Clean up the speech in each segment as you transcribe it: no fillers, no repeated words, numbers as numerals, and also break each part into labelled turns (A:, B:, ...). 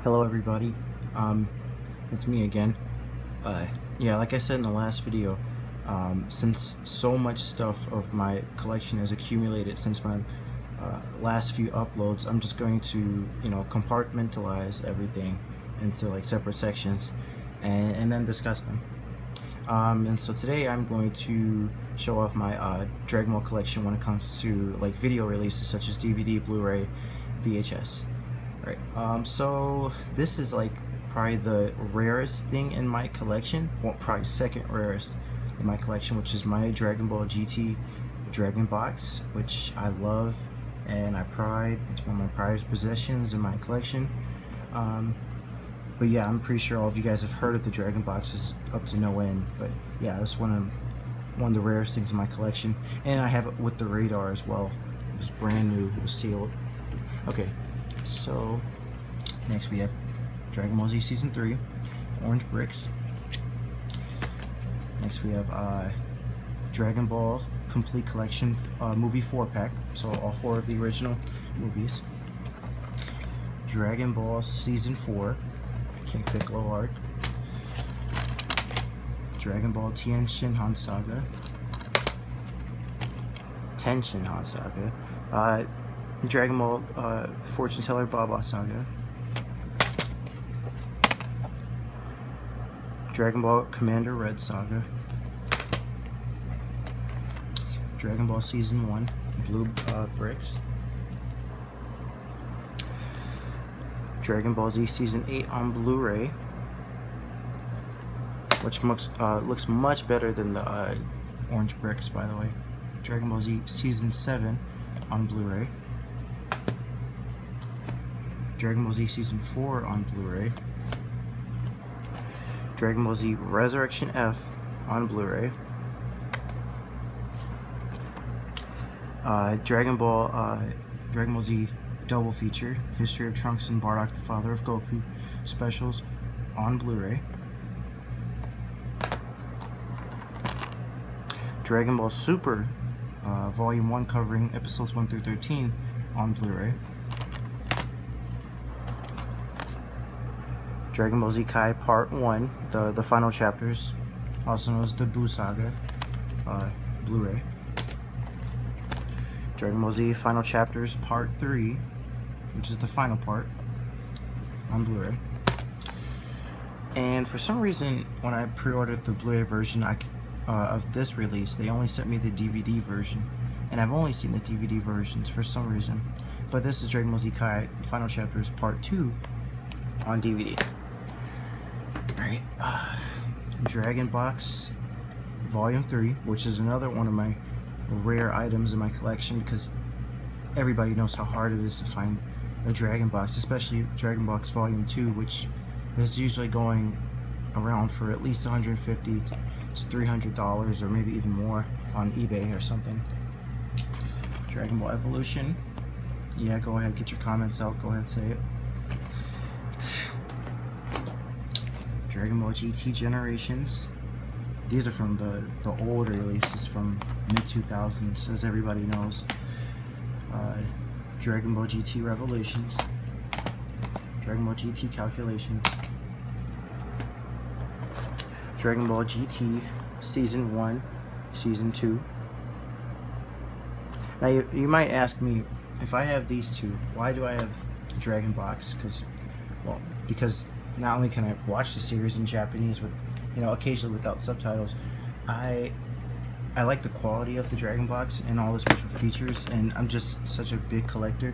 A: Hello everybody, it's me again. Yeah, like I said in the last video, since so much stuff of my collection has accumulated since my last few uploads, I'm just going to, compartmentalize everything into like separate sections and then discuss them. And so today I'm going to show off my Dragon Ball collection when it comes to like video releases such as DVD, Blu Ray, VHS. Right. So this is like probably the rarest thing in my collection. Well, probably second rarest in my collection, which is my Dragon Ball GT Dragon Box, which I love and I pride. It's one of my prized possessions in my collection. But yeah, I'm pretty sure all of you guys have heard of the Dragon Boxes up to no end. But yeah, it's one of the rarest things in my collection, and I have it with the radar as well. It was brand new. It was sealed. Okay. So next we have Dragon Ball Z Season 3, Orange Bricks. Next we have Dragon Ball Complete Collection Movie 4-pack, so all 4 of the original movies. Dragon Ball Season 4, King Piccolo arc. Dragon Ball Tien Shinhan Saga. Tenshinhan Saga. Dragon Ball Fortune Teller Baba Saga. Dragon Ball Commander Red Saga. Dragon Ball Season 1 Blue Bricks. Dragon Ball Z Season 8 on Blu Ray, which looks much better than the Orange Bricks, by the way. Dragon Ball Z Season 7 on Blu Ray. Dragon Ball Z Season 4 on Blu Ray. Dragon Ball Z Resurrection F on Blu Ray. Dragon Ball Z Double Feature History of Trunks and Bardock the Father of Goku specials on Blu Ray. Dragon Ball Super Volume 1 covering episodes 1 through 13 on Blu Ray. Dragon Ball Z Kai Part 1, the final chapters, also known as the Buu Saga, Blu Ray. Dragon Ball Z Final Chapters Part 3, which is the final part, on Blu Ray. And for some reason, when I pre-ordered the Blu-ray version of this release, they only sent me the DVD version, and I've only seen the DVD versions for some reason. But this is Dragon Ball Z Kai Final Chapters Part 2 on DVD. Alright, Dragon Box Volume 3, which is another one of my rare items in my collection because everybody knows how hard it is to find a Dragon Box, especially Dragon Box Volume 2, which is usually going around for at least $150 to $300 or maybe even more on eBay or something. Dragon Ball Evolution. Yeah, go ahead, get your comments out, go ahead, say it. Dragon Ball GT Generations. These are from the older releases from mid-2000s, as everybody knows. Dragon Ball GT Revolutions. Dragon Ball GT Calculations. Dragon Ball GT Season 1, Season 2. Now you might ask me, if I have these two, why do I have the Dragon Box? Because not only can I watch the series in Japanese with, occasionally without subtitles, I like the quality of the Dragon Box and all the special features, and I'm just such a big collector.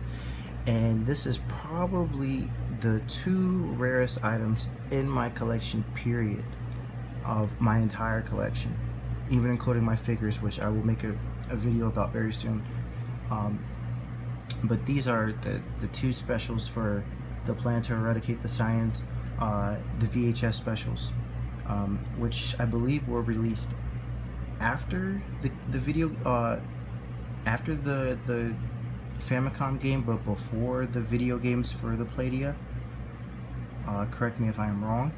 A: And this is probably the 2 rarest items in my collection, period, of my entire collection, even including my figures, which I will make a video about very soon. But these are the 2 specials for the Plan to Eradicate the Science, the VHS specials, which I believe were released after the video, after the Famicom game, but before the video games for the Playdia. Correct me if I am wrong,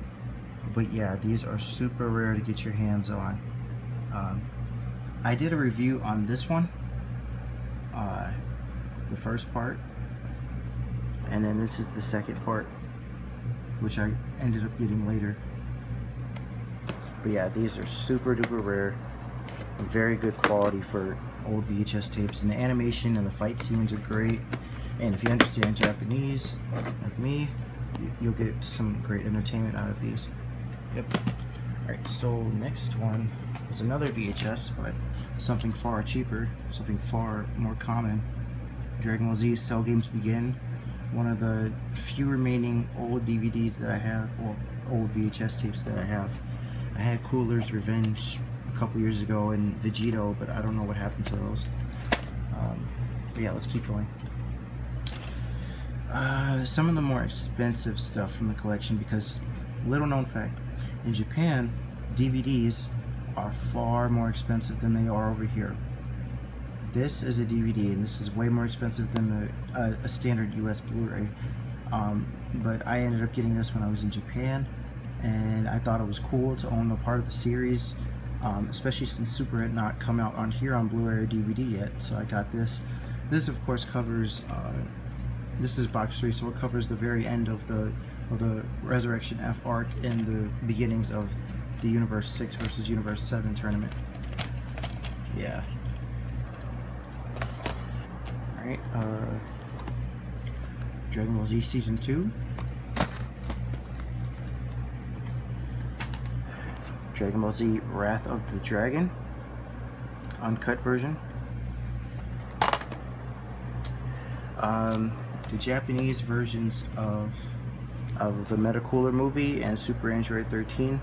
A: but yeah, these are super rare to get your hands on. I did a review on this one, the first part, and then this is the second part. which I ended up getting later. But yeah, these are super duper rare, very good quality for old VHS tapes, and the animation and the fight scenes are great. And if you understand Japanese, like me, you'll get some great entertainment out of these. Yep. Alright, so next one is another VHS, but something far cheaper, something far more common. Dragon Ball Z Cell Games Begin. One of the few remaining old DVDs that I have, or old VHS tapes that I have. I had Cooler's Revenge a couple years ago and Vegito, but I don't know what happened to those. But yeah, let's keep going. Some of the more expensive stuff from the collection, because little known fact, in Japan, DVDs are far more expensive than they are over here. This is a DVD, and this is way more expensive than a standard US Blu-ray. But I ended up getting this when I was in Japan, and I thought it was cool to own a part of the series, especially since Super had not come out on here on Blu-ray or DVD yet. So I got this. This, of course, covers. This is box 3, so it covers the very end of the Resurrection F arc and the beginnings of the Universe 6 versus Universe 7 tournament. Yeah. Alright, Dragon Ball Z Season 2. Dragon Ball Z Wrath of the Dragon. Uncut version. The Japanese versions of the Metacooler movie and Super Android 13.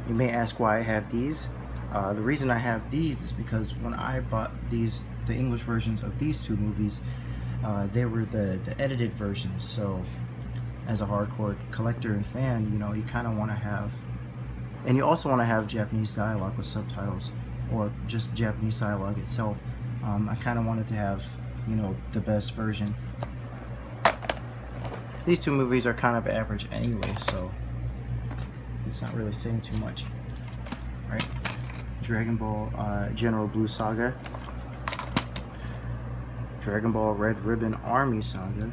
A: You may ask why I have these. The reason I have these is because when I bought these, the English versions of these two movies, they were the edited versions. So as a hardcore collector and fan, you know, you kind of want to have, and you also want to have Japanese dialogue with subtitles, or just Japanese dialogue itself. I kind of wanted to have, you know, the best version. These two movies are kind of average anyway, so it's not really saying too much. Right? Dragon Ball General Blue Saga. Dragon Ball Red Ribbon Army Saga.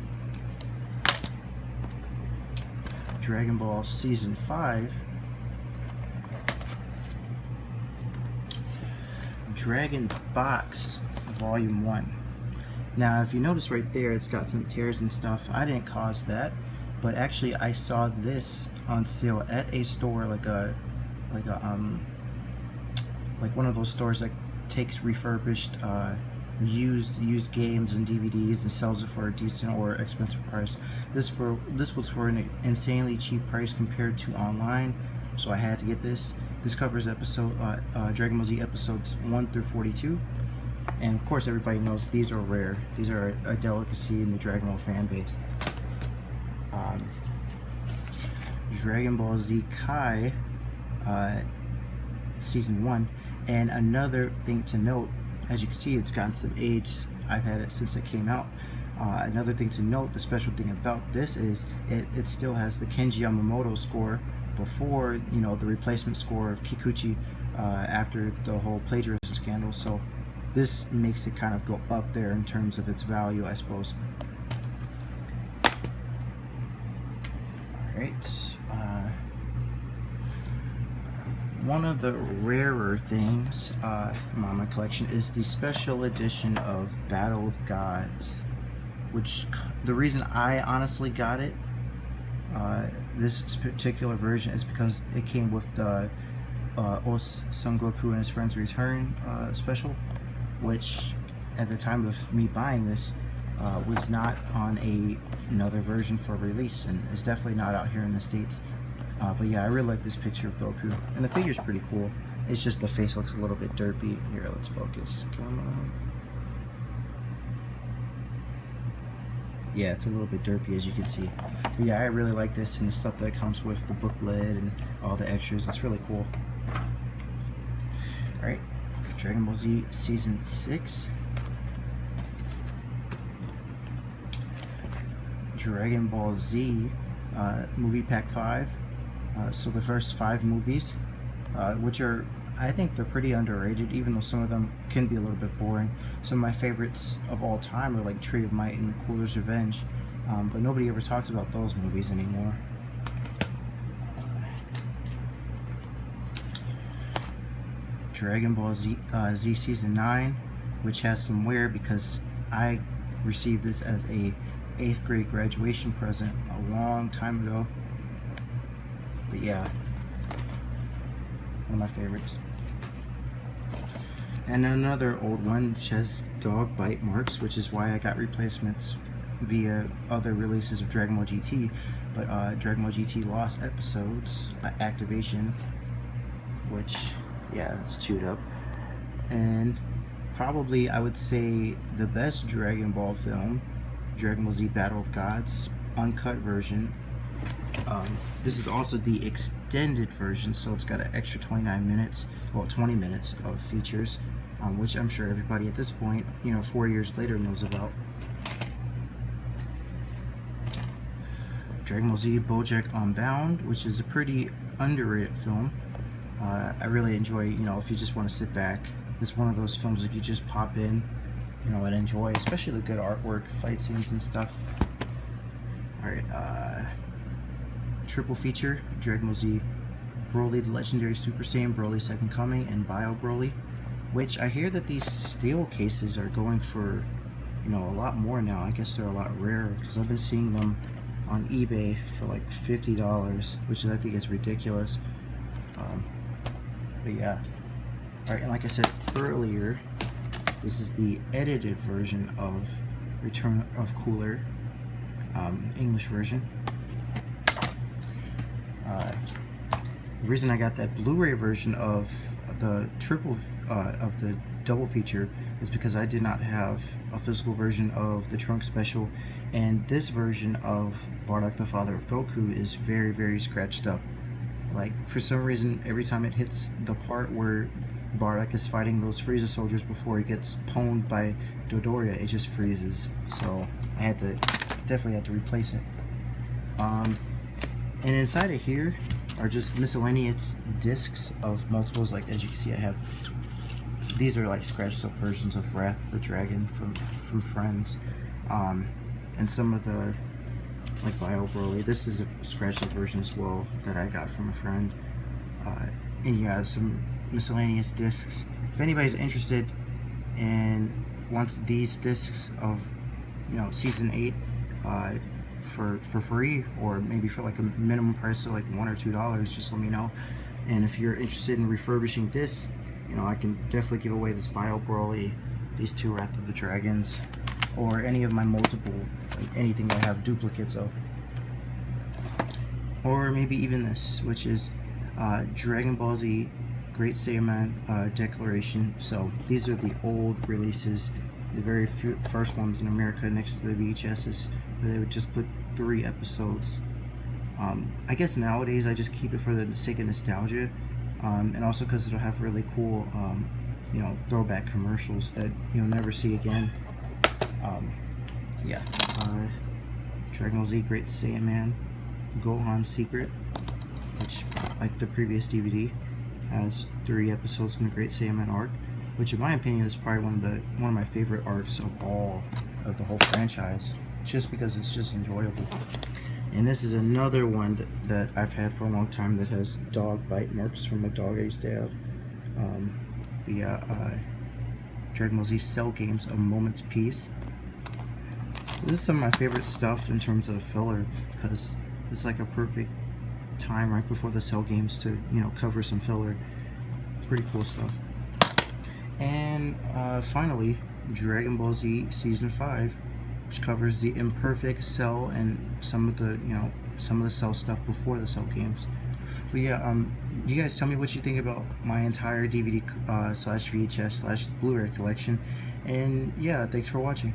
A: Dragon Ball Season 5. Dragon Box Volume 1. Now, if you notice right there, it's got some tears and stuff. I didn't cause that, but actually I saw this on sale at a store, like one of those stores that takes refurbished used games and DVDs and sells it for a decent or expensive price. This was for an insanely cheap price compared to online, so I had to get this. This covers Dragon Ball Z episodes 1 through 42. And of course, everybody knows these are rare. These are a delicacy in the Dragon Ball fan base. Dragon Ball Z Kai Season 1. And another thing to note, as you can see, it's gotten some age. I've had it since it came out. Another thing to note, the special thing about this is it still has the Kenji Yamamoto score before, you know, the replacement score of Kikuchi after the whole plagiarism scandal. So this makes it kind of go up there in terms of its value, I suppose. Alright. One of the rarer things in my collection is the special edition of Battle of Gods, which the reason I honestly got it, this particular version, is because it came with the Son Goku and his friends return special, which at the time of me buying this was not on another version for release, and is definitely not out here in the States. But yeah, I really like this picture of Goku, and the figure's pretty cool. It's just the face looks a little bit derpy. Here, let's focus. Come on. Yeah, it's a little bit derpy, as you can see. But yeah, I really like this, and the stuff that comes with the booklet and all the extras. It's really cool. Alright, Dragon Ball Z Season 6. Dragon Ball Z Movie Pack 5. So the first 5 movies, which are, I think they're pretty underrated, even though some of them can be a little bit boring. Some of my favorites of all time are like Tree of Might and Cooler's Revenge. but nobody ever talks about those movies anymore. Dragon Ball Z, Z Season 9, which has some wear because I received this as a 8th grade graduation present a long time ago. But yeah, one of my favorites. And another old one which has dog bite marks, which is why I got replacements via other releases of Dragon Ball GT. But Dragon Ball GT lost episodes activation, which, yeah, it's chewed up. And probably I would say the best Dragon Ball film, Dragon Ball Z Battle of Gods uncut version. This is also the extended version, so it's got an extra 29 minutes, well, 20 minutes of features, which I'm sure everybody at this point, 4 years later, knows about. Dragon Ball Z BoJack Unbound, which is a pretty underrated film. I really enjoy, if you just want to sit back. It's one of those films that you just pop in, and enjoy, especially the good artwork, fight scenes and stuff. Alright, triple feature, Dragon Ball Z Broly, the Legendary Super Saiyan, Broly Second Coming, and Bio Broly, which I hear that these steel cases are going for, a lot more now. I guess they're a lot rarer, because I've been seeing them on eBay for like $50, which I think is ridiculous. But yeah. Alright, and like I said earlier, this is the edited version of Return of Cooler, English version. The reason I got that Blu-ray version of the double feature is because I did not have a physical version of the Trunk Special, and this version of Bardock the Father of Goku is very, very scratched up. Like, for some reason, every time it hits the part where Bardock is fighting those Frieza soldiers before he gets pwned by Dodoria, it just freezes. So I definitely had to replace it. And inside of here are just miscellaneous discs of multiples. Like, as you can see, I have these are like scratched up versions of Wrath of the Dragon from Friends, and some of the like Bio Broly. This is a scratched up version as well that I got from a friend. And yeah, some miscellaneous discs. If anybody's interested and wants these discs of season 8 for free, or maybe for like a minimum price of like $1 or $2, just let me know. And if you're interested in refurbishing discs, I can definitely give away this Bio Broly, these two Wrath of the Dragons, or any of my multiple, like anything that I have duplicates of. Or maybe even this, which is Dragon Ball Z Great Saiyaman Declaration. So these are the old releases, the very first ones in America, next to the VHSs, where they would just put 3 episodes. I guess nowadays I just keep it for the sake of nostalgia, and also because it'll have really cool, throwback commercials that you'll never see again. Yeah, Dragon Ball Z Great Saiyaman Gohan Secret, which, like the previous DVD, has 3 episodes in the Great Saiyaman arc, which in my opinion is probably one of my favorite arcs of all of the whole franchise, just because it's just enjoyable. And this is another one that I've had for a long time that has dog bite marks from a dog I used to have. Dragon Ball Z Cell Games, A Moment's Peace. This is some of my favorite stuff in terms of the filler, because it's like a perfect time right before the Cell Games to cover some filler. Pretty cool stuff. And finally, Dragon Ball Z Season 5, which covers the imperfect Cell and some of the Cell stuff before the Cell Games. But yeah, you guys tell me what you think about my entire DVD slash VHS slash Blu-ray collection. And yeah, thanks for watching.